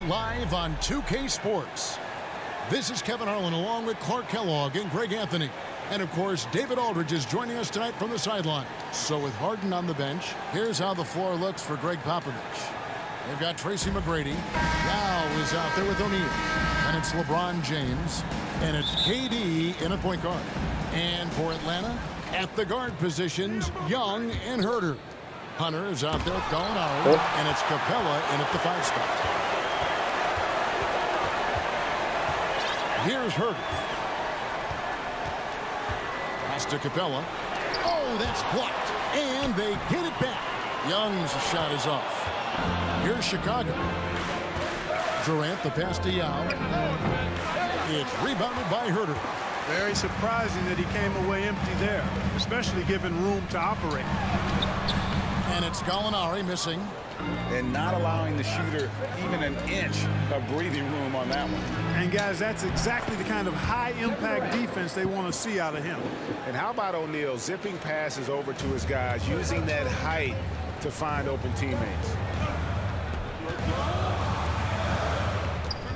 live on 2K Sports. This is Kevin Harlan along with Clark Kellogg and Greg Anthony. And, of course, David Aldridge is joining us tonight from the sideline. So with Harden on the bench, here's how the floor looks for Greg Popovich. They've got Tracy McGrady. Yao is out there with O'Neal. And it's LeBron James. And it's KD in at point guard. And for Atlanta, at the guard positions, Young and Huerter. Hunter is out there with Gallinari. And it's Capella in at the 5 spot. Here's Huerter. Pass to Capella. Oh, that's blocked. And they get it back. Young's shot is off. Here's Chicago. Durant, the pass to Yao. It's rebounded by Huerter. Very surprising that he came away empty there, especially given room to operate. And it's Gallinari missing. And not allowing the shooter even an inch of breathing room on that one. And, guys, that's exactly the kind of high-impact defense they want to see out of him. And how about O'Neal zipping passes over to his guys, using that height to find open teammates.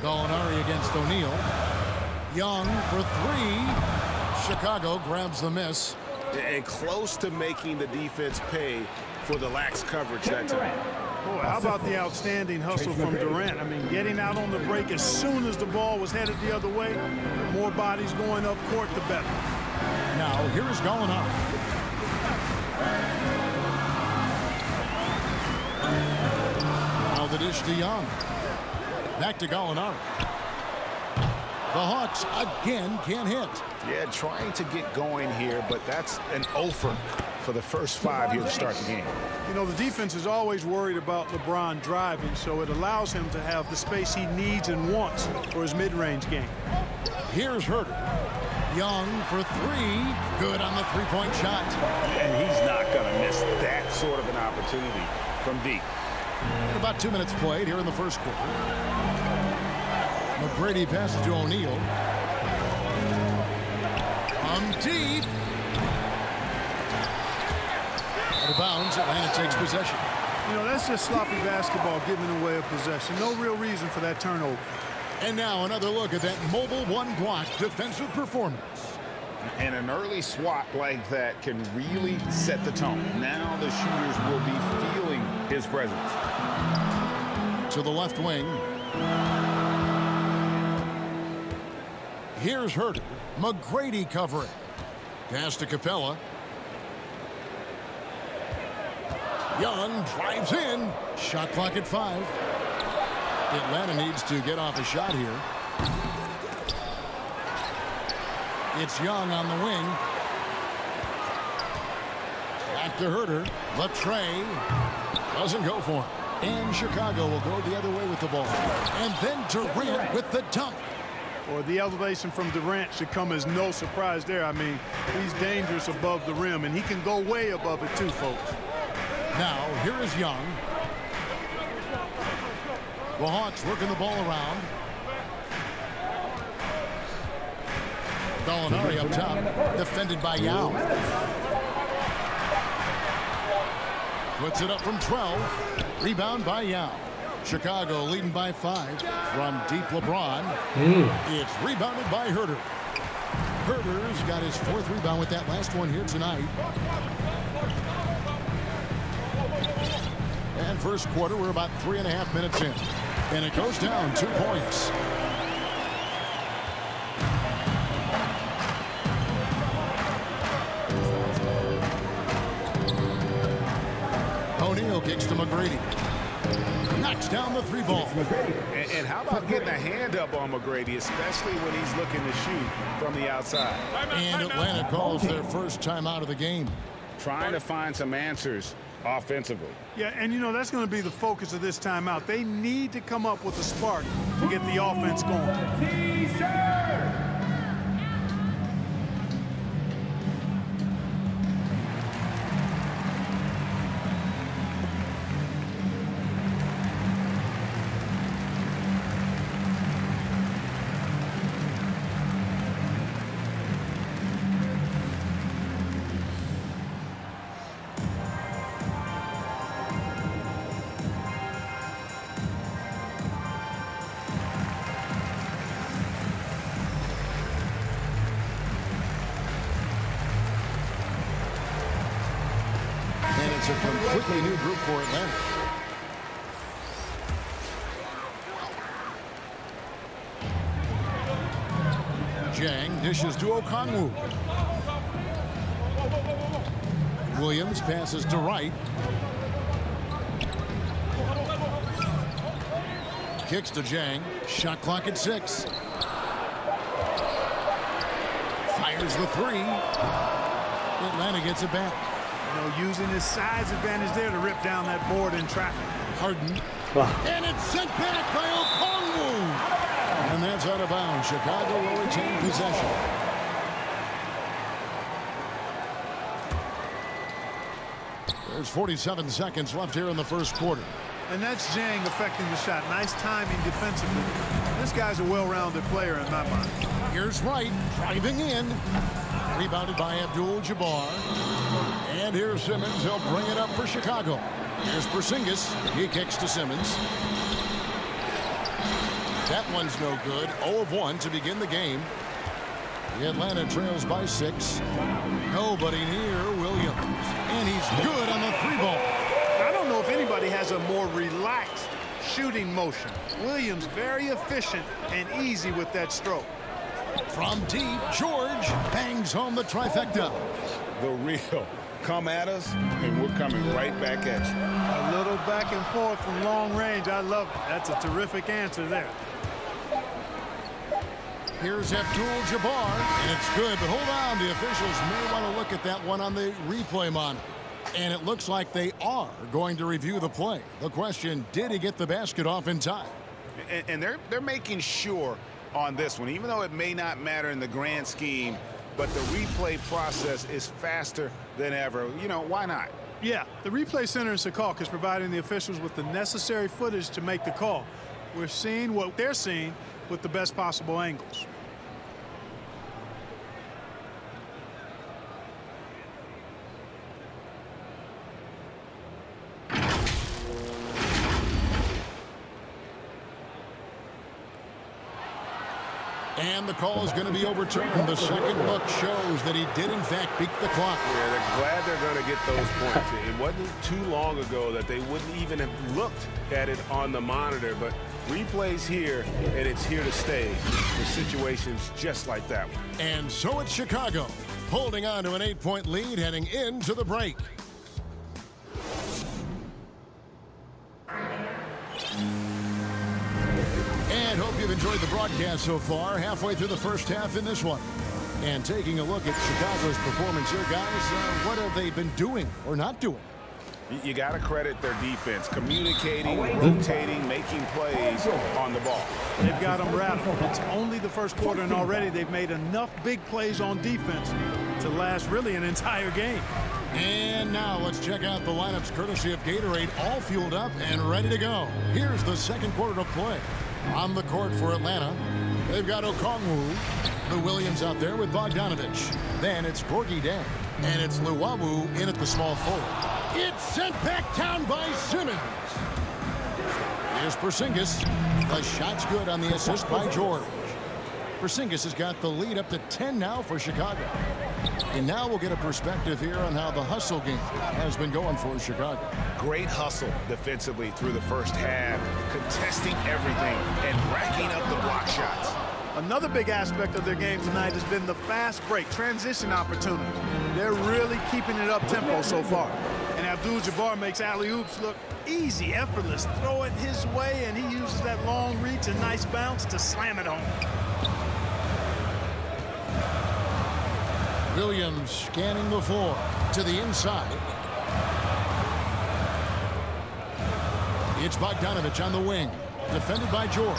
Gallinari against O'Neal. Young for 3. Chicago grabs the miss. And close to making the defense pay for the lax coverage that time. Boy, how about the outstanding hustle from Durant? I mean, getting out on the break as soon as the ball was headed the other way. The more bodies going up court, the better. Now, here is Gallinari. Now the dish to Young. Back to Gallinari. The Hawks again can't hit. Yeah, trying to get going here, but that's an offer for the first 5 here to start the game. You know, the defense is always worried about LeBron driving, so it allows him to have the space he needs and wants for his mid-range game. Here's Huerter. Young for 3. Good on the three-point shot. And he's not going to miss that sort of an opportunity from deep. And about 2 minutes played here in the first quarter. McGrady passes to O'Neal. From deep. Out of bounds, Atlanta takes possession. You know, that's just sloppy basketball giving away a possession. No real reason for that turnover. And now another look at that mobile one-block defensive performance. And an early swat like that can really set the tone. Now the shooters will be feeling his presence. To the left wing. Here's Huerter. McGrady covering. Pass to Capella. Young drives in. Shot clock at 5. Atlanta needs to get off a shot here. It's Young on the wing. Back to Huerter. Latrey doesn't go for him. And Chicago will go the other way with the ball. And then Durant with the dunk. Or the elevation from Durant should come as no surprise there. I mean, he's dangerous above the rim, and he can go way above it too, folks. Now, here is Young. The Hawks working the ball around. Gallinari up top, defended by Yao. Puts it up from 12. Rebound by Yao. Chicago leading by 5 from deep LeBron. It's rebounded by Huerter. Huerter's got his 4th rebound with that last one here tonight. And first quarter, we're about 3.5 minutes in. And it goes down 2 points. O'Neal kicks to McGrady. Knocks down the 3 ball. And how about getting a hand up on McGrady, especially when he's looking to shoot from the outside. And Atlanta calls their first time out of the game. Trying to find some answers offensively. Yeah, and you know, that's going to be the focus of this timeout. They need to come up with a spark to get the offense going. a completely new group for Atlanta. Jang dishes to Okongwu. Williams passes to Wright. Kicks to Jang. Shot clock at 6. Fires the 3. Atlanta gets it back. You know, using his size advantage there to rip down that board in traffic. Harden. And it's sent back by Okongwu. And that's out of bounds. Chicago will retain possession. There's 47 seconds left here in the first quarter. And that's Jang affecting the shot. Nice timing defensively. This guy's a well-rounded player in my mind. Here's Wright driving in. Rebounded by Abdul-Jabbar. And here's Simmons. He'll bring it up for Chicago. Here's Porzingis. He kicks to Simmons. That one's no good. 0 of 1 to begin the game. The Atlanta trails by 6. Nobody near Williams. And he's good on the 3-ball. I don't know if anybody has a more relaxed shooting motion. Williams very efficient and easy with that stroke. From deep, George bangs home the trifecta. The real. Come at us, and we're coming right back at you. A little back and forth from long range. I love it. That's a terrific answer there. Here's Abdul-Jabbar, and it's good, but hold on. The officials may want to look at that one on the replay monitor. And it looks like they are going to review the play. The question, did he get the basket off in time? And they're making sure on this one, even though it may not matter in the grand scheme, but the replay process is faster than ever. You know, why not? Yeah, the replay center in Secaucus is providing the officials with the necessary footage to make the call. We're seeing what they're seeing with the best possible angles. And the call is going to be overturned. The second look shows that he did, in fact, beat the clock. Yeah, they're glad they're going to get those points. It wasn't too long ago that they wouldn't even have looked at it on the monitor, but replays here, and it's here to stay for situations just like that one. And so it's Chicago, holding on to an 8-point lead heading into the break. And hope you've enjoyed the broadcast so far. Halfway through the first half in this one. And taking a look at Chicago's performance here, guys, what have they been doing or not doing? You got to credit their defense. Communicating, rotating, making plays on the ball. They've got them rattled. It's only the first quarter, and already they've made enough big plays on defense to last really an entire game. And now let's check out the lineups courtesy of Gatorade, all fueled up and ready to go. Here's the second quarter to play. On the court for Atlanta, they've got Okongwu, the Williams out there with Bogdanovich. Then it's Gorgui Dieng, and it's Luwawu in at the small forward. It's sent back down by Simmons. Here's Porzingis. The shot's good on the assist by George. Porzingis has got the lead up to 10 now for Chicago. And now we'll get a perspective here on how the hustle game has been going for Chicago. Great hustle defensively through the first half, contesting everything and racking up the block shots. Another big aspect of their game tonight has been the fast break, transition opportunities. They're really keeping it up tempo so far. And Abdul-Jabbar makes alley-oops look easy, effortless. Throw it his way, and he uses that long reach and nice bounce to slam it home. Williams scanning the floor to the inside. It's Bogdanovich on the wing, defended by George.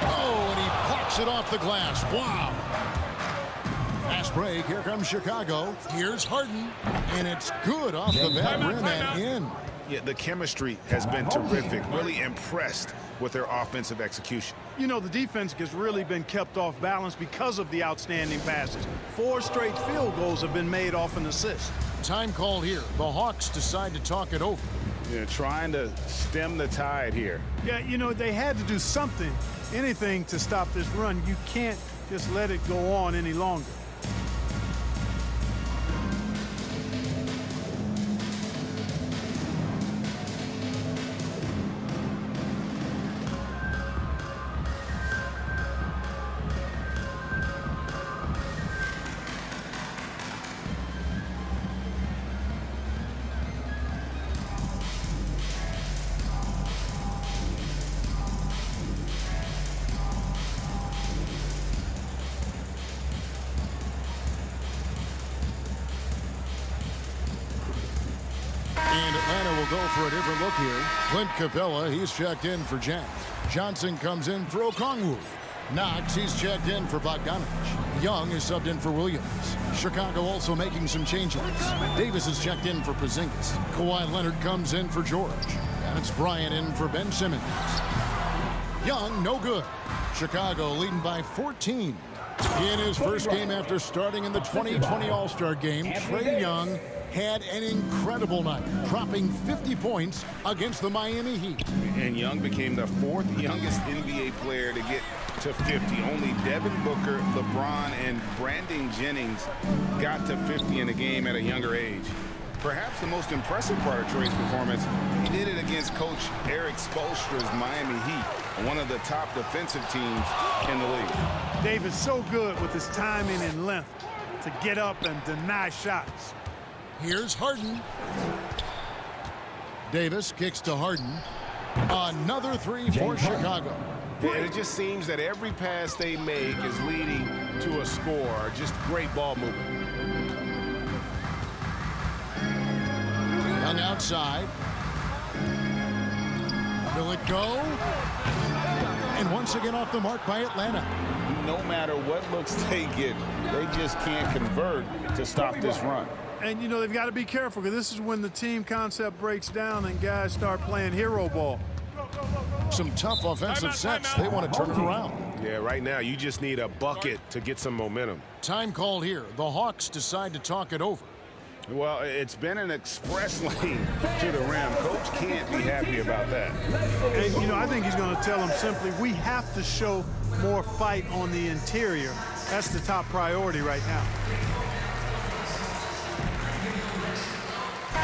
Oh, and he pops it off the glass. Wow. Fast break. Here comes Chicago. Here's Harden, and it's good off the back rim and in. Yeah, the chemistry has been terrific. Really impressed with their offensive execution. You know, the defense has really been kept off balance because of the outstanding passes. 4 straight field goals have been made off an assist. Time called here. The Hawks decide to talk it over. Yeah, trying to stem the tide here. Yeah, you know, they had to do something, anything to stop this run. You can't just let it go on any longer. go for a different look here. Clint Capella, he's checked in for Jack. Johnson comes in for Okongwu. Knox, he's checked in for Bogdanovich. Young is subbed in for Williams. Chicago also making some changes. Davis is checked in for Porzingis. Kawhi Leonard comes in for George. And it's Bryant in for Ben Simmons. Young, no good. Chicago leading by 14. In his first game after starting in the 2020 All-Star Game, Trae Young had an incredible night, dropping 50 points against the Miami Heat. And Young became the fourth youngest NBA player to get to 50. Only Devin Booker, LeBron, and Brandon Jennings got to 50 in the game at a younger age. Perhaps the most impressive part of Trae's performance, he did it against Coach Eric Spoelstra's Miami Heat, one of the top defensive teams in the league. Davis so good with his timing and length to get up and deny shots. Here's Harden. Davis kicks to Harden. Another three for Chicago. And it just seems that every pass they make is leading to a score. Just great ball movement. Young outside. Will it go? And once again off the mark by Atlanta. No matter what looks they get, they just can't convert to stop this run. And, you know, they've got to be careful because this is when the team concept breaks down and guys start playing hero ball. Some tough offensive sets. They want to turn it around. Yeah, right now you just need a bucket to get some momentum. Time called here. The Hawks decide to talk it over. Well, it's been an express lane to the rim. Coach can't be happy about that. And, you know, I think he's going to tell them simply, we have to show more fight on the interior. That's the top priority right now.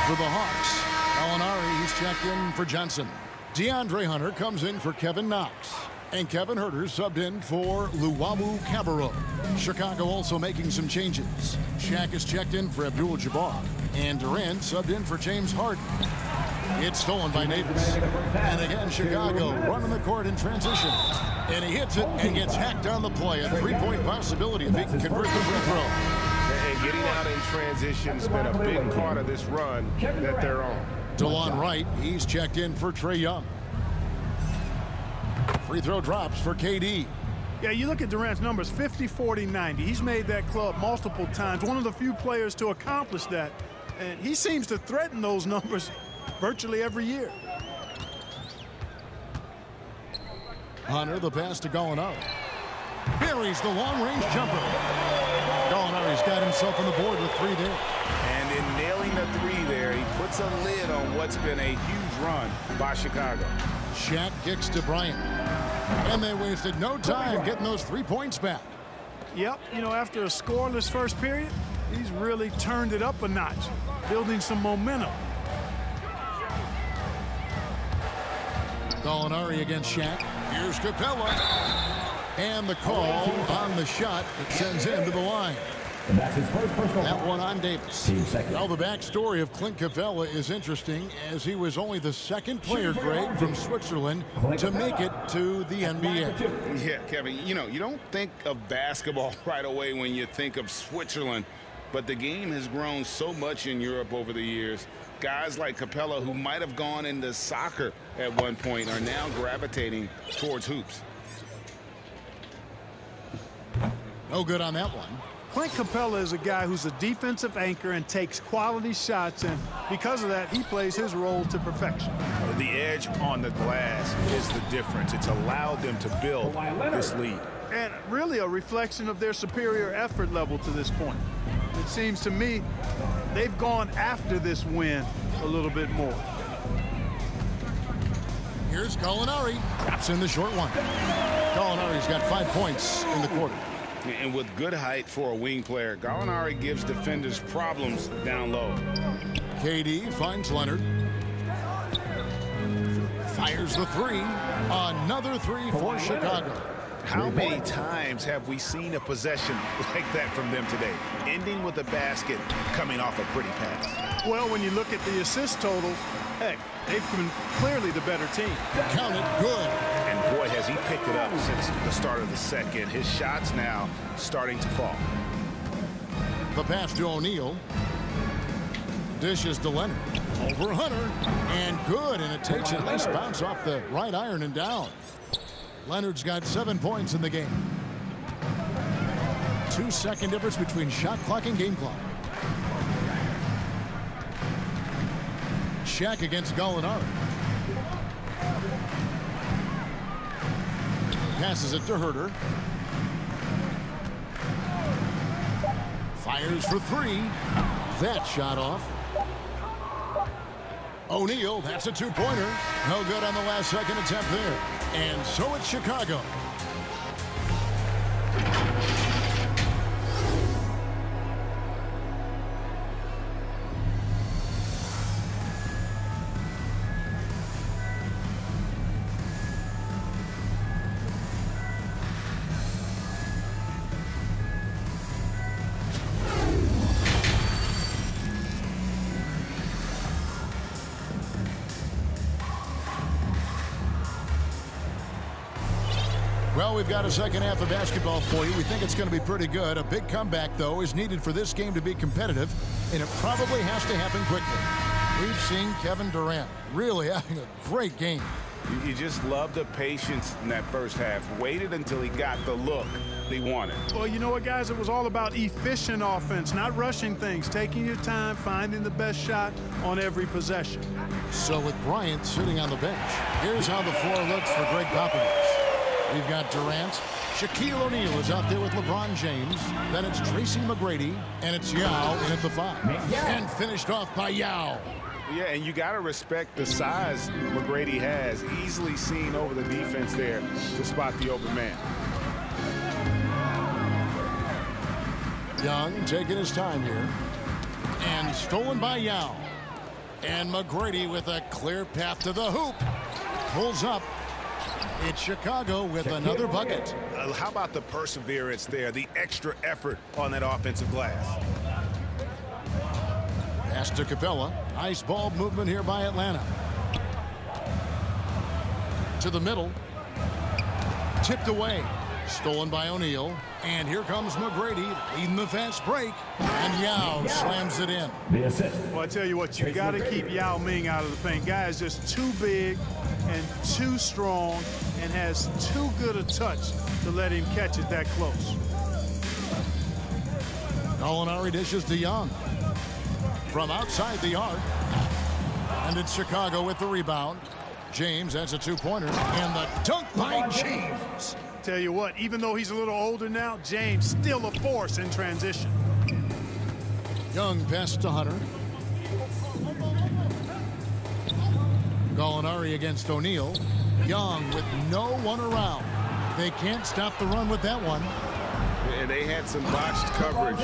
For the Hawks, Gallinari, he's checked in for Johnson. DeAndre Hunter comes in for Kevin Knox. And Kevin Huerter subbed in for Luwawu-Cabarrot. Chicago also making some changes. Shaq is checked in for Abdul-Jabbar. And Durant subbed in for James Harden. It's stolen by Davis. And again, Chicago running the court in transition. And he hits it and gets hacked on the play. A three-point possibility if he can convert the free throw. And getting out in transition has been a big part of this run that they're on. DeLon Wright, he's checked in for Trae Young. Free throw drops for KD. Yeah, you look at Durant's numbers, 50, 40, 90. He's made that club multiple times. One of the few players to accomplish that. And he seems to threaten those numbers virtually every year. Hunter, the pass to Gallinari. Buries the long-range jumper. Gallinari's got himself on the board with three there. And in nailing the three there, he puts a lid on what's been a huge run by Chicago. Shaq kicks to Bryant. And they wasted no time getting those 3 points back. Yep, you know, after a scoreless first period, he's really turned it up a notch, building some momentum. Gallinari against Shaq. Here's Capella. And the call on the shot that sends him to the line. And that's his first personal. That one on Davis. Team second. Well, the backstory of Clint Capella is interesting, as he was only the second player, Greg, from Switzerland to make it to the NBA. Yeah, Kevin, you know, you don't think of basketball right away when you think of Switzerland, but the game has grown so much in Europe over the years. Guys like Capella, who might have gone into soccer at one point, are now gravitating towards hoops. No good on that one. Clint Capella is a guy who's a defensive anchor and takes quality shots, and because of that, he plays his role to perfection. The edge on the glass is the difference. It's allowed them to build this lead. And really a reflection of their superior effort level to this point. It seems to me they've gone after this win a little bit more. Here's Gallinari. Drops in the short one. Gallinari's got 5 points in the quarter. And with good height for a wing player, Gallinari gives defenders problems down low. KD finds Leonard. Fires the three. Another three for Chicago. How many times have we seen a possession like that from them today? Ending with a basket, coming off a pretty pass. Well, when you look at the assist totals, heck, they've been clearly the better team. Count it, good. And boy, has he picked it up since the start of the second. His shots now starting to fall. The pass to O'Neal. Dishes to Leonard. Over Hunter. And good. And it takes a nice bounce off the right iron and down. Leonard's got 7 points in the game. 2-second difference between shot clock and game clock. Shaq against Gallinari. Passes it to Herter. Fires for 3. That shot off. O'Neal, that's a 2-pointer. No good on the last second attempt there. And so it's Chicago. Well, we've got a second half of basketball for you. We think it's going to be pretty good. A big comeback, though, is needed for this game to be competitive, and it probably has to happen quickly. We've seen Kevin Durant really having a great game. You just love the patience in that first half. Waited until he got the look he wanted. Well, you know what, guys? It was all about efficient offense, not rushing things, taking your time, finding the best shot on every possession. So with Bryant sitting on the bench, here's how the floor looks for Greg Popovich. We've got Durant. Shaquille O'Neal is out there with LeBron James. Then it's Tracy McGrady. And it's Yao in at the 5. And finished off by Yao. Yeah, and you got to respect the size McGrady has. Easily seen over the defense there to spot the open man. Young taking his time here. And stolen by Yao. And McGrady with a clear path to the hoop. Pulls up. It's Chicago with another bucket. How about the perseverance there, the extra effort on that offensive glass? Pass to Capella. Nice ball movement here by Atlanta. To the middle. Tipped away. Stolen by O'Neal. And here comes McGrady leading the fast break. And Yao slams it in. The assist. Well, I tell you what, you got to keep Yao Ming out of the paint. Guy is just too big and too strong and has too good a touch to let him catch it that close. Gallinari dishes to Young. From outside the arc. And it's Chicago with the rebound. James, that's a 2-pointer. And the dunk by James. Tell you what, even though he's a little older now, James still a force in transition. Young pass to Hunter. Gallinari against O'Neal. Young with no one around. They can't stop the run with that one. And they had some botched coverage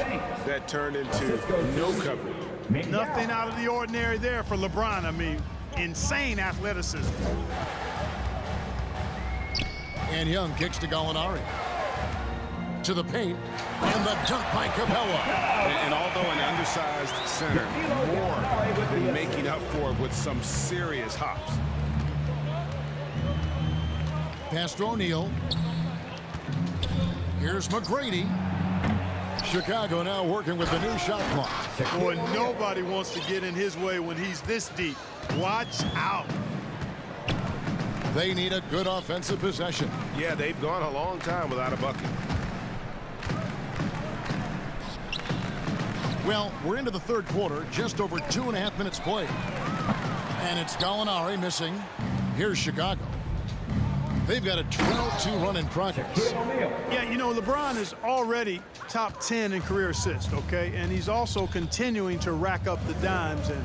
that turned into no coverage. Nothing out of the ordinary there for LeBron. I mean, insane athleticism. And Young kicks to Gallinari. To the paint. And the dunk by Capella. And although an undersized center, more than making up for it with some serious hops. Pass to O'Neal. Here's McGrady. Chicago now working with the new shot clock. Boy, nobody wants to get in his way when he's this deep. Watch out. They need a good offensive possession. Yeah, they've gone a long time without a bucket. Well, we're into the third quarter, just over 2.5 minutes played. And it's Gallinari missing. Here's Chicago. They've got a 12-2 run in progress. Yeah, you know, LeBron is already top 10 in career assists, okay? And he's also continuing to rack up the dimes and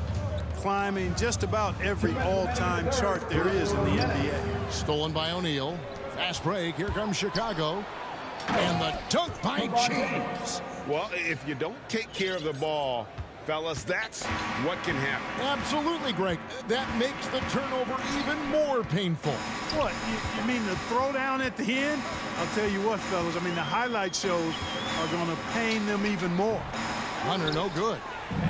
climbing just about every all-time chart there is in the NBA. Stolen by O'Neal. Fast break. Here comes Chicago. And the dunk by James. Well, if you don't take care of the ball, fellas, that's what can happen. Absolutely, Greg. That makes the turnover even more painful. What, you mean the throwdown at the end? I'll tell you what, fellas, I mean, the highlight shows are going to pain them even more. Hunter, no good.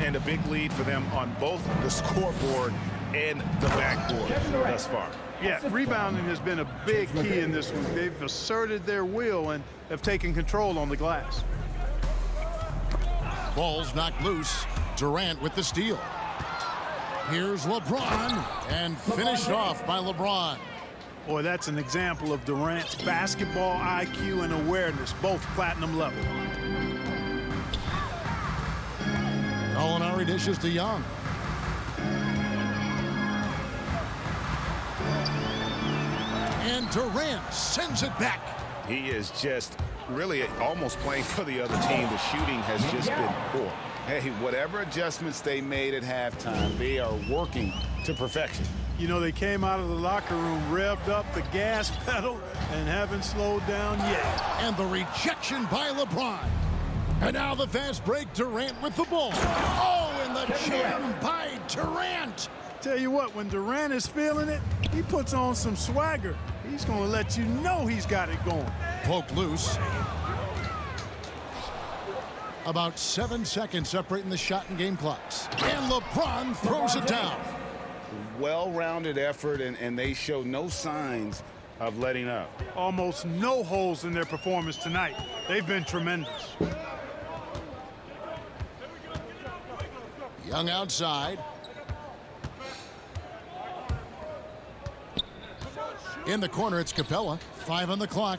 And a big lead for them on both the scoreboard and the backboard thus far. Yeah, rebounding has been a big key in this one. They've asserted their will and have taken control on the glass. Ball's knocked loose. Durant with the steal. Here's LeBron, and finished off by LeBron. Boy, that's an example of Durant's basketball IQ and awareness, both platinum level. Gallinari dishes to Young. And Durant sends it back. He is just really almost playing for the other team. The shooting has just been poor. Hey, whatever adjustments they made at halftime, they are working to perfection. You know, they came out of the locker room, revved up the gas pedal, and haven't slowed down yet. And the rejection by LeBron. And now the fast break, Durant with the ball. Oh, and the jam by Durant. Tell you what, when Durant is feeling it, he puts on some swagger. He's going to let you know he's got it going. Poked loose. About 7 seconds separating the shot and game clocks. And LeBron throws it down. Well-rounded effort, and they show no signs of letting up. Almost no holes in their performance tonight. They've been tremendous. Young outside. In the corner, it's Capella. 5 on the clock.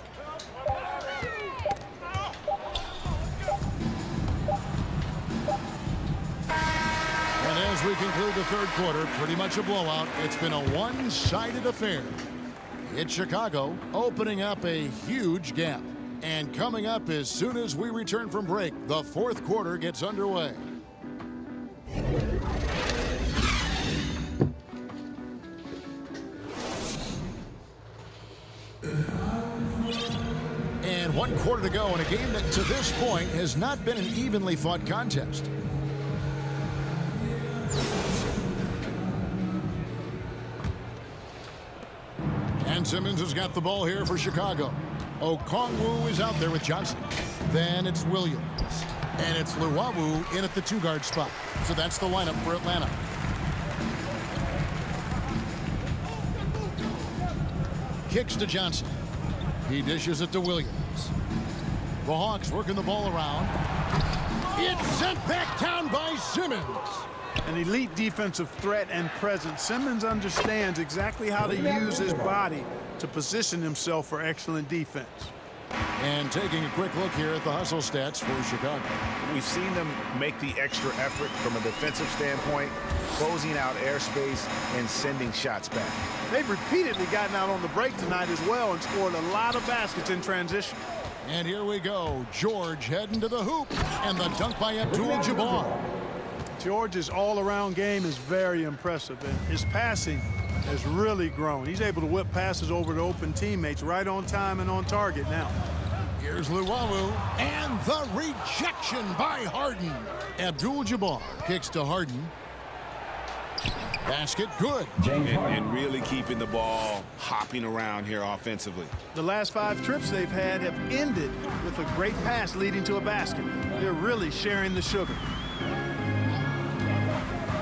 And as we conclude the third quarter, pretty much a blowout. It's been a one-sided affair. It's Chicago opening up a huge gap. And coming up as soon as we return from break, the fourth quarter gets underway. And 1 quarter to go in a game that to this point has not been an evenly fought contest. And Simmons has got the ball here for Chicago. Okongwu is out there with Johnson. Then it's Williams. And it's Luwawu in at the 2-guard spot. So that's the lineup for Atlanta. Kicks to Johnson. He dishes it to Williams. The Hawks working the ball around. It's sent back down by Simmons. An elite defensive threat and presence. Simmons understands exactly how to use his body to position himself for excellent defense. And taking a quick look here at the hustle stats for Chicago. We've seen them make the extra effort from a defensive standpoint, closing out airspace and sending shots back. They've repeatedly gotten out on the break tonight as well and scored a lot of baskets in transition. And here we go. George heading to the hoop. And the dunk by Abdul-Jabbar. George's all-around game is very impressive, and his passing has really grown. He's able to whip passes over to open teammates right on time and on target now. Here's Luwawu, and the rejection by Harden. Abdul-Jabbar kicks to Harden. Basket good. And really keeping the ball hopping around here offensively. The last 5 trips they've had have ended with a great pass leading to a basket. They're really sharing the sugar.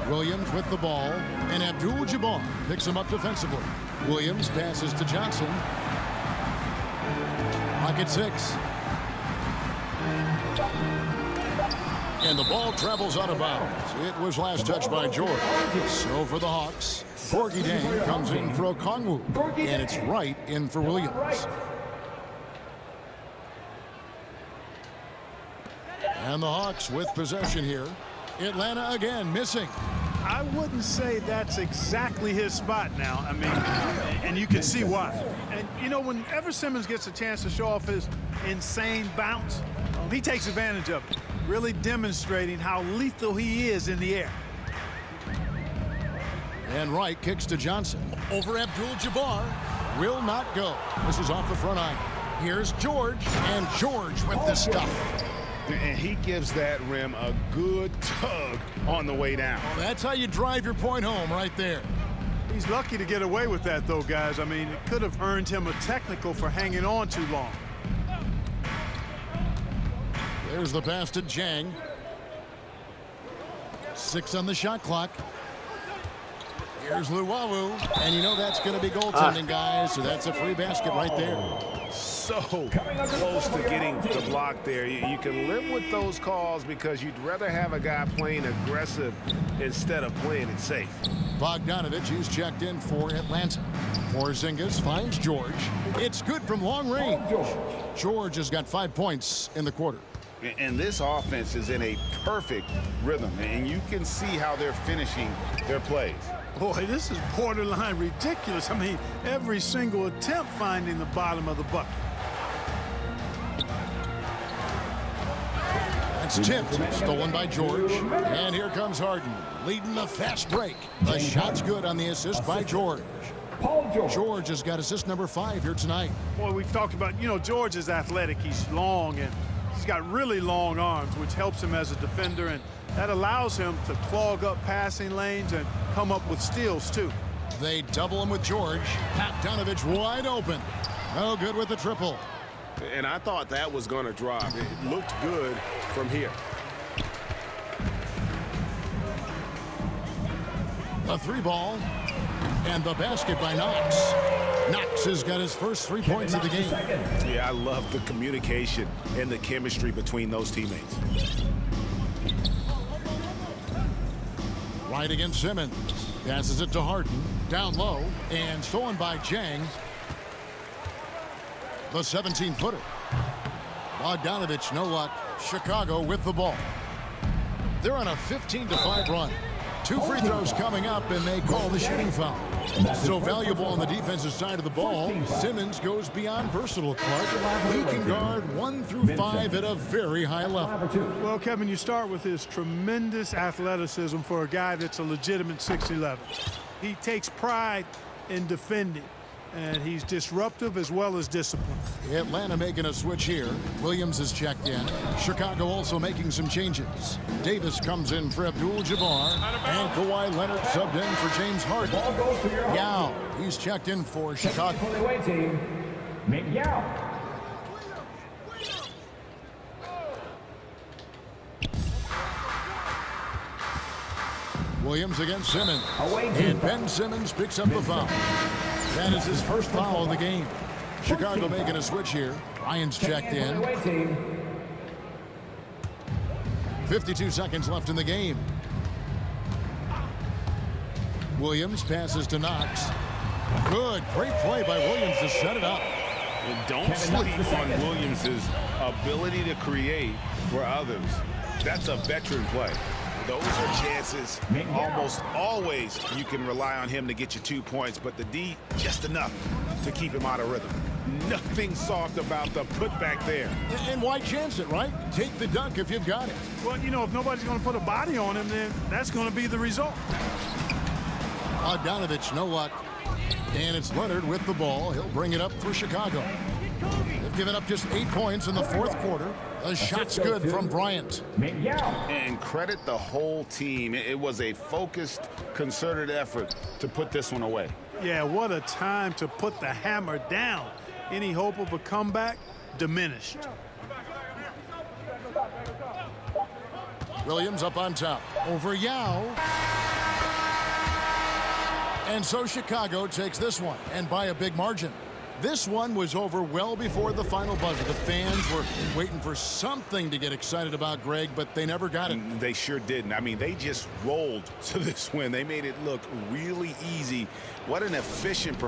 Williams with the ball, and Abdul-Jabbar picks him up defensively. Williams passes to Johnson. Pocket 6. And the ball travels out of bounds. It was last touched by George. So for the Hawks, Gorgui Dieng comes in for Okongwu, and it's Wright in for Williams. And the Hawks with possession here. Atlanta again missing. I wouldn't say that's exactly his spot now. I mean, and you can see why. And, you know, whenever Simmons gets a chance to show off his insane bounce, he takes advantage of it, really demonstrating how lethal he is in the air. And Wright kicks to Johnson. Over Abdul-Jabbar. Will not go. This is off the front iron. Here's George, and George with the stuff. And he gives that rim a good tug on the way down. Well, that's how you drive your point home right there. He's lucky to get away with that, though, guys. I mean, it could have earned him a technical for hanging on too long. There's the pass to Dieng. 6 on the shot clock. Here's Luwawu. And you know that's going to be goaltending, guys, so that's a free basket right there. so close to getting the block there. You can live with those calls because you'd rather have a guy playing aggressive instead of playing it safe. Bogdanovich is checked in for Atlanta. Porzingis finds George. It's good from long range. George has got 5 points in the quarter. And this offense is in a perfect rhythm, and you can see how they're finishing their plays. Boy, this is borderline ridiculous. I mean, every single attempt finding the bottom of the bucket. That's tipped, stolen by George. And here comes Harden, leading the fast break. The shot's good on the assist by George. George has got assist number 5 here tonight. Boy, we've talked about, George is athletic. He's long, and he's got really long arms, which helps him as a defender, and that allows him to clog up passing lanes and come up with steals, too. They double him with George. Bogdanovich wide open. No good with the triple. And I thought that was going to drop. It looked good from here. The 3-ball. And the basket by Knox. Knox has got his first 3 points of the game. Yeah, I love the communication and the chemistry between those teammates. Right against Simmons. Passes it to Harden. Down low. And stolen by Jang. The 17-footer. Bogdanovich, no luck. Chicago with the ball. They're on a 15-5 run. 2 free throws coming up, and they call the shooting foul. So valuable on the defensive side of the ball. Simmons goes beyond versatile, Clark. He can guard 1 through 5 at a very high level. Well, Kevin, you start with his tremendous athleticism for a guy that's a legitimate 6'11". He takes pride in defending, and he's disruptive as well as disciplined. Atlanta making a switch here. Williams is checked in. Chicago also making some changes. Davis comes in for Abdul-Jabbar. And Kawhi Leonard subbed in for James Harden. Yao, he's checked in for Chicago. Williams against Simmons. And Ben Simmons picks up the foul. That is his first foul of the game. Chicago making a switch here. Ryan's checked in. 52 seconds left in the game. Williams passes to Knox. Good, great play by Williams to set it up. And don't sleep on Williams' ability to create for others. That's a veteran play. Those are chances. Almost always you can rely on him to get you 2 points, but the D, just enough to keep him out of rhythm. Nothing soft about the putback there. And why chance it, right? Take the dunk if you've got it. Well, if nobody's going to put a body on him, then that's going to be the result. Bogdanovich, no luck. And it's Leonard with the ball. He'll bring it up for Chicago. They've given up just 8 points in the fourth quarter. The shot's good from Bryant. And credit the whole team. It was a focused, concerted effort to put this one away. Yeah, what a time to put the hammer down. Any hope of a comeback diminished. Williams up on top. Over Yao. And so Chicago takes this one, and by a big margin. This one was over well before the final buzzer. The fans were waiting for something to get excited about, Greg, but they never got it. They sure didn't. I mean, they just rolled to this win. They made it look really easy. What an efficient